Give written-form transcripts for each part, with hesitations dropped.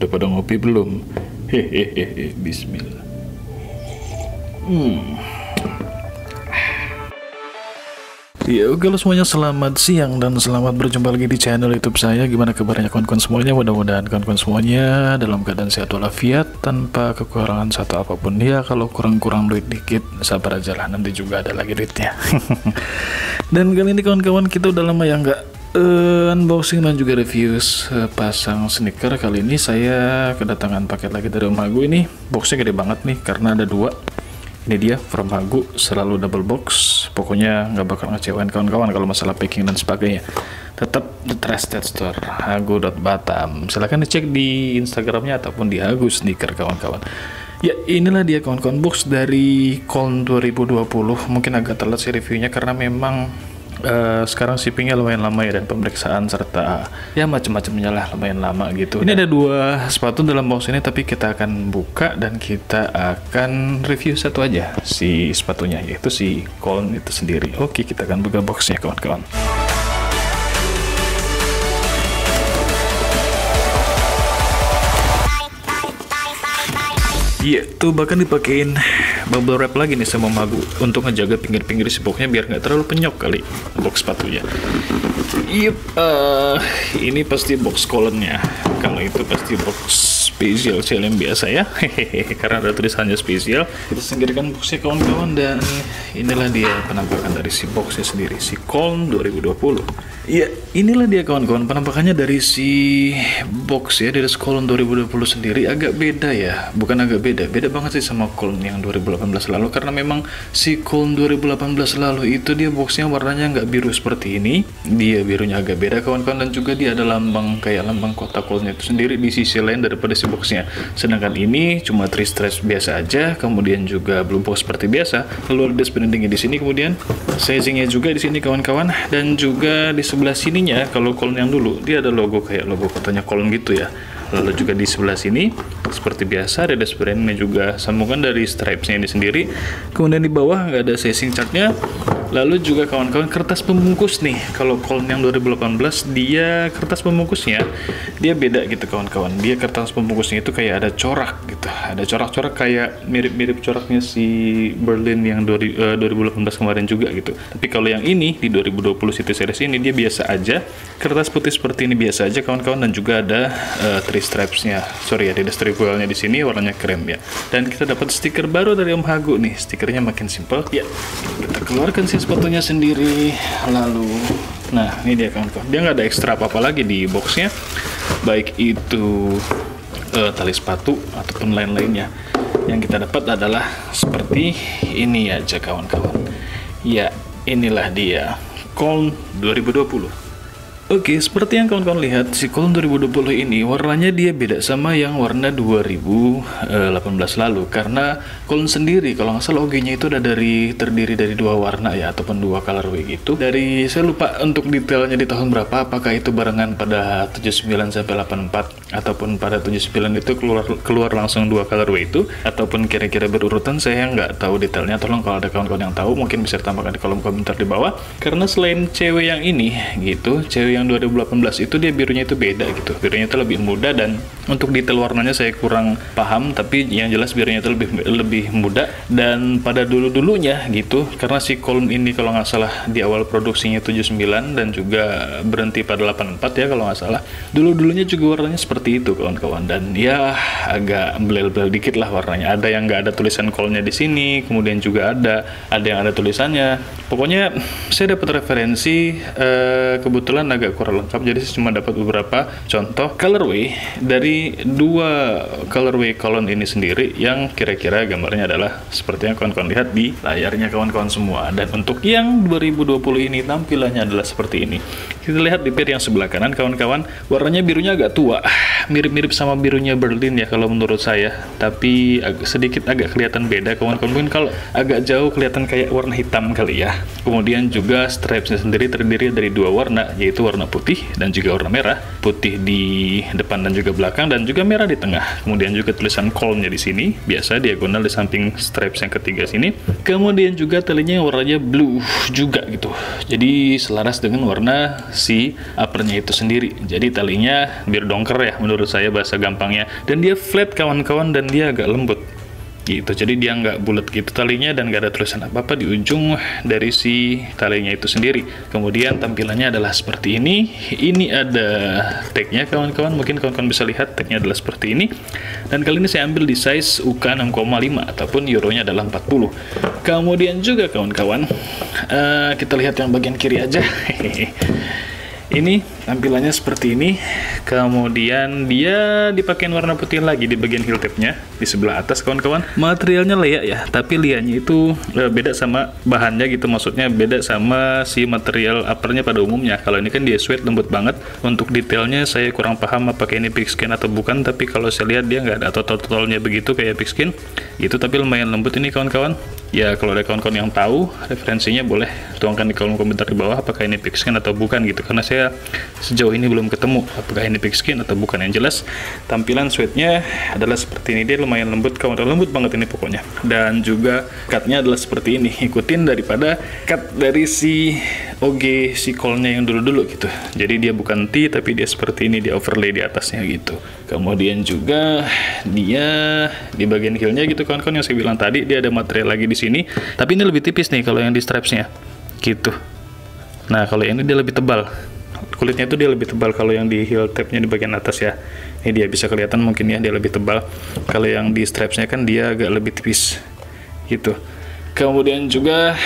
Udah pada ngopi belum? Hehehe, bismillah. Ya oke lo semuanya, selamat siang dan selamat berjumpa lagi di channel YouTube saya. Gimana kabarnya kawan-kawan semuanya? Mudah-mudahan kawan-kawan semuanya dalam keadaan sehat walafiat tanpa kekurangan satu apapun. Ya kalau kurang-kurang duit dikit sabar aja lah, nanti juga ada lagi duitnya. Dan kali ini kawan-kawan kita udah lama ya nggak unboxing dan juga review pasang sneaker. Kali ini saya kedatangan paket lagi dari Om Hagu. Ini boxnya gede banget nih karena ada dua. Ini dia from Hagu, selalu double box. Pokoknya nggak bakal ngecewain kawan-kawan kalau masalah packing dan sebagainya. Tetap the trusted store hagu.batam. Silahkan dicek di Instagramnya ataupun di Hagu Sneaker kawan-kawan. Ya inilah dia kawan-kawan, box dari KOLN 2020. Mungkin agak telat sih reviewnya karena memang sekarang shippingnya lumayan lama ya, dan pemeriksaan serta ya macam-macamnya lah lumayan lama gitu. Ini ada dua sepatu dalam box ini, tapi kita akan buka dan kita akan review satu aja si sepatunya, yaitu si KOLN itu sendiri. Oke, kita akan buka boxnya kawan-kawan. Iya, tuh bahkan dipakein bubble wrap lagi nih sama Om Hagu untuk ngejaga pinggir-pinggir si boxnya biar nggak terlalu penyok kali box sepatunya. Yep, ini pasti box KOLN-nya. Kalau itu pasti box spesial yang biasa ya. Hehehe, karena ada tulisannya spesial. Kita singkirkan boxnya kawan-kawan, dan inilah dia penampakan dari si boxnya sendiri, si KOLN 2020. Ya, inilah dia kawan-kawan penampakannya dari si box ya, dari KOLN 2020 sendiri. Agak beda ya, bukan agak beda banget sih sama KOLN yang 2018 lalu, karena memang si KOLN 2018 lalu itu dia boxnya warnanya nggak biru seperti ini, dia birunya agak beda kawan-kawan, dan juga dia ada lambang kayak lambang kota KOLN itu sendiri di sisi lain daripada si boxnya. Sedangkan ini cuma 3 stripes biasa aja, kemudian juga blue box seperti biasa, lalu ada spendingnya di sini, kemudian sizingnya juga di sini kawan-kawan, dan juga di sebelah sininya kalau KOLN yang dulu dia ada logo kayak logo kotanya KOLN gitu ya. Lalu juga di sebelah sini seperti biasa ada brandnya juga, sambungan dari stripesnya ini sendiri. Kemudian di bawah nggak ada sizing chartnya. Lalu juga kawan-kawan kertas pembungkus nih, kalau KOLN yang 2018 dia kertas pembungkusnya dia beda gitu kawan-kawan. Dia kertas pembungkusnya itu kayak ada corak gitu, ada corak-corak kayak mirip-mirip coraknya si Berlin yang 2018 kemarin juga gitu. Tapi kalau yang ini di 2020 City Series ini dia biasa aja, kertas putih seperti ini biasa aja kawan-kawan, dan juga ada 3 stripesnya, ada strip wheelnya di sini warnanya krem ya. Dan kita dapat stiker baru dari Om Hagu nih, stikernya makin simple ya. Kita keluarkan si sepatunya sendiri, lalu nah ini dia kawan-kawan, dia nggak ada ekstra apa-apa lagi di boxnya, baik itu tali sepatu ataupun lain-lainnya. Yang kita dapat adalah seperti ini aja kawan-kawan ya. Inilah dia KOLN 2020. Oke, seperti yang kawan-kawan lihat, si KOLN 2020 ini warnanya dia beda sama yang warna 2018 lalu. Karena KOLN sendiri kalau nggak salah OG-nya itu terdiri dari 2 warna ya, ataupun 2 colorway gitu. Saya lupa untuk detailnya di tahun berapa, apakah itu barengan pada 79 sampai 84 ataupun pada 79 itu keluar langsung 2 colorway itu, ataupun kira-kira berurutan, saya nggak tahu detailnya. Tolong kalau ada kawan-kawan yang tahu mungkin bisa tambahkan di kolom komentar di bawah. Karena selain cewek yang ini gitu, cewek yang 2018 itu dia birunya itu beda gitu, birunya itu lebih muda, dan untuk detail warnanya saya kurang paham, tapi yang jelas birunya itu lebih muda. Dan pada dulunya gitu, karena si KOLN ini kalau nggak salah di awal produksinya 79 dan juga berhenti pada 84 ya kalau nggak salah, dulunya juga warnanya seperti itu kawan-kawan, dan ya agak belel-belel dikit lah warnanya. Ada yang nggak ada tulisan KOLN-nya di sini, kemudian juga ada yang ada tulisannya. Pokoknya saya dapat referensi, kebetulan agak kurang lengkap, jadi saya cuma dapat beberapa contoh colorway dari 2 colorway KOLN ini sendiri, yang kira-kira gambarnya adalah seperti yang kawan-kawan lihat di layarnya kawan-kawan semua. Dan untuk yang 2020 ini tampilannya adalah seperti ini. Kita lihat di pair yang sebelah kanan kawan-kawan, warnanya birunya agak tua, mirip-mirip sama birunya Berlin ya kalau menurut saya, tapi sedikit agak kelihatan beda kawan-kawan. Mungkin kalau agak jauh kelihatan kayak warna hitam kali ya. Kemudian juga stripesnya sendiri terdiri dari 2 warna, yaitu warna putih dan juga warna merah, putih di depan dan juga belakang, dan juga merah di tengah. Kemudian juga tulisan column-nya di sini, biasa diagonal di samping stripes yang ketiga sini. Kemudian juga talinya warnanya blue juga gitu. Jadi selaras dengan warna si uppernya itu sendiri. Jadi talinya biar dongker ya menurut saya bahasa gampangnya. Dan dia flat kawan-kawan, dan dia agak lembut gitu, jadi dia nggak bulat gitu talinya, dan nggak ada tulisan apa-apa di ujung dari si talinya itu sendiri. Kemudian tampilannya adalah seperti ini. Ini ada tagnya kawan-kawan, mungkin kawan-kawan bisa lihat tagnya adalah seperti ini. Dan kali ini saya ambil di size UK 6,5 ataupun euronya adalah 40. Kemudian juga kawan-kawan, kita lihat yang bagian kiri aja. Ini tampilannya seperti ini. Kemudian dia dipakai warna putih lagi di bagian heel tabnya di sebelah atas kawan-kawan. Materialnya Lea ya, tapi Leanya itu beda sama bahannya gitu, maksudnya beda sama si material uppernya pada umumnya. Kalau ini kan dia suede lembut banget. Untuk detailnya saya kurang paham apakah ini pigskin atau bukan, tapi kalau saya lihat dia nggak ada totol-totolnya begitu kayak pigskin gitu, tapi lumayan lembut ini kawan-kawan. Ya kalau ada kawan-kawan yang tahu referensinya boleh tuangkan di kolom komentar di bawah apakah ini pigskin atau bukan gitu, karena saya sejauh ini belum ketemu apakah ini pigskin atau bukan. Yang jelas tampilan suede-nya adalah seperti ini, dia lumayan lembut kawan-kawan, lembut banget ini pokoknya. Dan juga cut-nya adalah seperti ini, ikutin daripada cut dari si OG si collar-nya yang dulu-dulu gitu. Jadi dia bukan T tapi dia seperti ini, dia overlay di atasnya gitu. Kemudian juga dia di bagian heel-nya gitu kawan-kawan, yang saya bilang tadi dia ada material lagi di sini, tapi ini lebih tipis nih kalau yang di stripes-nya gitu. Nah kalau yang ini dia lebih tebal, kulitnya itu dia lebih tebal kalau yang di heel tab-nya di bagian atas ya. Ini dia bisa kelihatan mungkin ya, dia lebih tebal. Kalau yang di stripes-nya kan dia agak lebih tipis gitu. Kemudian juga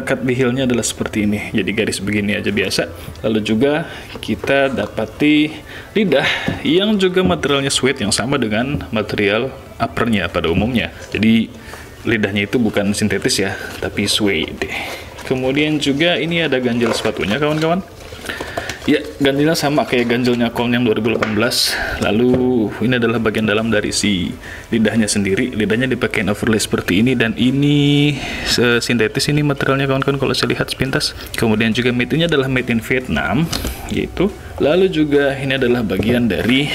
cut di heel-nya adalah seperti ini, jadi garis begini aja biasa. Lalu juga kita dapati lidah yang juga materialnya suede yang sama dengan material uppernya pada umumnya. Jadi lidahnya itu bukan sintetis ya, tapi suede. Kemudian juga ini ada ganjel sepatunya kawan-kawan. Ya, ganjilnya sama kayak ganjilnya Colm yang 2018. Lalu ini adalah bagian dalam dari si lidahnya sendiri. Lidahnya dipakai overlay seperti ini, dan ini sintetis ini materialnya kawan-kawan kalau saya lihat sepintas. Kemudian juga made-nya adalah made in Vietnam gitu. Lalu juga ini adalah bagian dari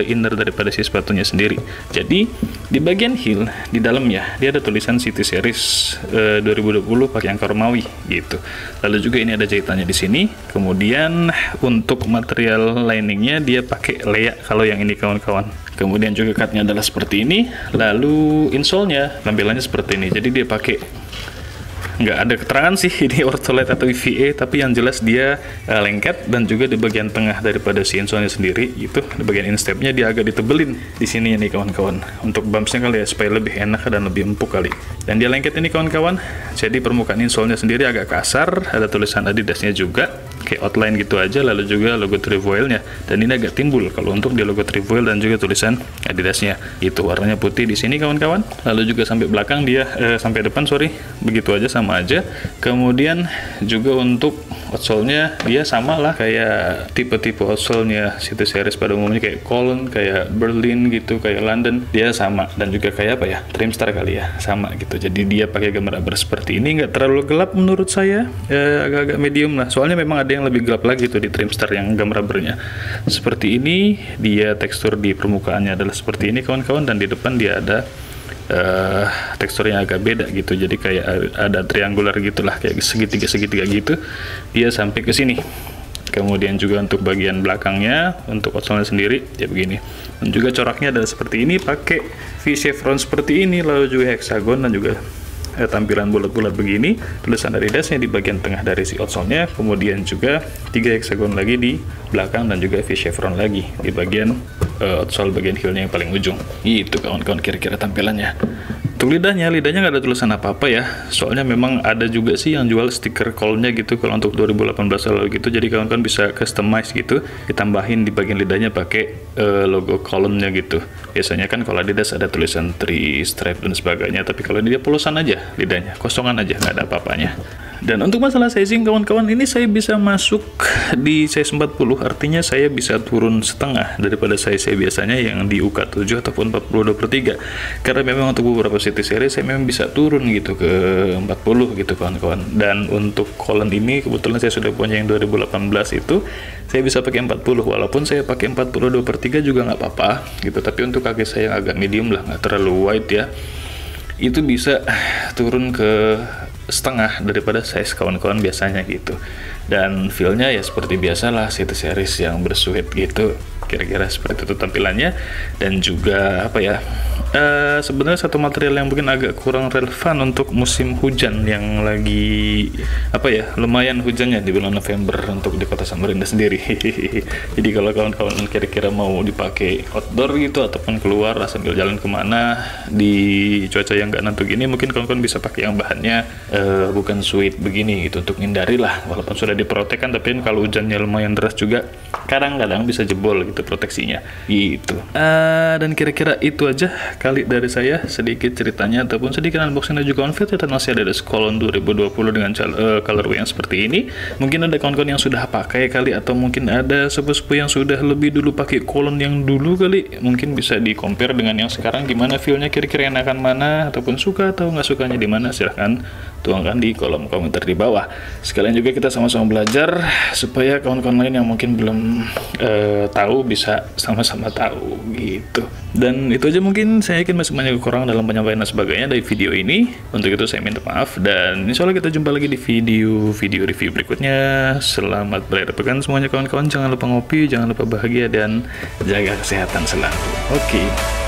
inner daripada si sepatunya sendiri. Jadi di bagian heel di dalamnya dia ada tulisan City Series 2020 pakai angka Romawi gitu. Lalu juga ini ada jahitannya di sini. Kemudian untuk material liningnya dia pakai Lea kalau yang ini kawan-kawan. Kemudian juga cutnya adalah seperti ini. Lalu insole-nya tampilannya seperti ini. Jadi dia pakai, nggak ada keterangan sih ini ortholite atau EVA, tapi yang jelas dia lengket, dan juga di bagian tengah daripada si insole-nya sendiri gitu, di bagian instep-nya dia agak ditebelin di sini nih kawan-kawan, untuk bumps-nya kali ya, supaya lebih enak dan lebih empuk kali. Dan dia lengket ini kawan-kawan, jadi permukaan insole-nya sendiri agak kasar, ada tulisan Adidas-nya juga kayak outline gitu aja, lalu juga logo Trefoil-nya, dan ini agak timbul kalau untuk di logo Trefoil dan juga tulisan Adidas-nya. Itu warnanya putih di sini kawan-kawan. Lalu juga sampai belakang dia sampai depan begitu aja sama aja. Kemudian juga untuk outsole-nya dia sama lah kayak tipe-tipe outsole-nya City Series pada umumnya, kayak Cologne, kayak Berlin gitu, kayak London, dia sama. Dan juga kayak apa ya, Trimstar kali ya, sama gitu. Jadi dia pakai gambar rubber seperti ini, nggak terlalu gelap menurut saya, agak-agak medium lah. Soalnya memang ada yang lebih gelap lagi tuh di Trimstar yang gambar rubbernya seperti ini. Dia tekstur di permukaannya adalah seperti ini kawan-kawan, dan di depan dia ada teksturnya agak beda gitu, jadi kayak ada triangular gitulah, kayak segitiga gitu dia sampai ke sini. Kemudian juga untuk bagian belakangnya untuk outsole-nya sendiri ya begini, dan juga coraknya adalah seperti ini, pakai V chevron seperti ini, lalu juga hexagon, dan juga tampilan bulat-bulat begini, tulisan Adidas-nya di bagian tengah dari si outsole-nya. Kemudian juga 3 hexagon lagi di belakang, dan juga V chevron lagi di bagian outsole bagian heel-nya yang paling ujung. Itu kawan-kawan kira-kira tampilannya. Untuk lidahnya nggak ada tulisan apa-apa ya, soalnya memang ada juga sih yang jual stiker Colm-nya gitu kalau untuk 2018 lalu gitu, jadi kawan-kawan bisa customize gitu, ditambahin di bagian lidahnya pakai logo column-nya gitu. Biasanya kan kalau Adidas ada tulisan 3 stripe dan sebagainya, tapi kalau dia polosan aja lidahnya, kosongan aja, nggak ada apa-apanya. Dan untuk masalah sizing kawan-kawan, ini saya bisa masuk di size 40, artinya saya bisa turun setengah daripada size saya biasanya yang di UK7 ataupun 42/3. Karena memang untuk beberapa city series saya memang bisa turun gitu ke 40 gitu kawan-kawan. Dan untuk column ini kebetulan saya sudah punya yang 2018 itu, saya bisa pakai 40, walaupun saya pakai 42/3 juga nggak apa-apa gitu. Tapi untuk kaki saya yang agak medium lah, nggak terlalu wide ya, itu bisa turun ke setengah daripada size kawan-kawan biasanya gitu. Dan feelnya ya seperti biasalah city series yang bersuit gitu, kira-kira seperti itu tampilannya. Dan juga apa ya, sebenarnya satu material yang mungkin agak kurang relevan untuk musim hujan yang lagi apa ya, lumayan hujannya di bulan November untuk di kota Samarinda sendiri. Jadi kalau kawan-kawan kira-kira mau dipakai outdoor gitu ataupun keluar sambil jalan kemana di cuaca yang nggak nentu gini, mungkin kawan-kawan bisa pakai yang bahannya bukan suede begini gitu, untuk hindari lah, walaupun sudah diprotek kan, tapi kalau hujannya lumayan deras juga kadang-kadang bisa jebol gitu proteksinya gitu. Dan kira-kira itu aja kali dari saya, sedikit ceritanya ataupun sedikit unboxing dan juga unfit, dan masih ada Colon 2020 dengan colorway yang seperti ini. Mungkin ada kawan-kawan yang sudah pakai kali, atau mungkin ada sepupu yang sudah lebih dulu pakai Colon yang dulu kali, mungkin bisa di compare dengan yang sekarang, gimana feelnya, kira-kira enakan mana, ataupun suka atau nggak sukanya di mana, silahkan tuangkan di kolom komentar di bawah. Sekalian juga kita sama-sama belajar supaya kawan-kawan lain yang mungkin belum tahu bisa sama-sama tahu gitu. Dan itu aja, mungkin saya yakin masih banyak kekurangan dalam penyampaian dan sebagainya dari video ini. Untuk itu saya minta maaf, dan insya Allah kita jumpa lagi di video review berikutnya. Selamat berakhir pekan semuanya kawan-kawan. Jangan lupa ngopi, jangan lupa bahagia, dan jaga kesehatan selalu. Oke.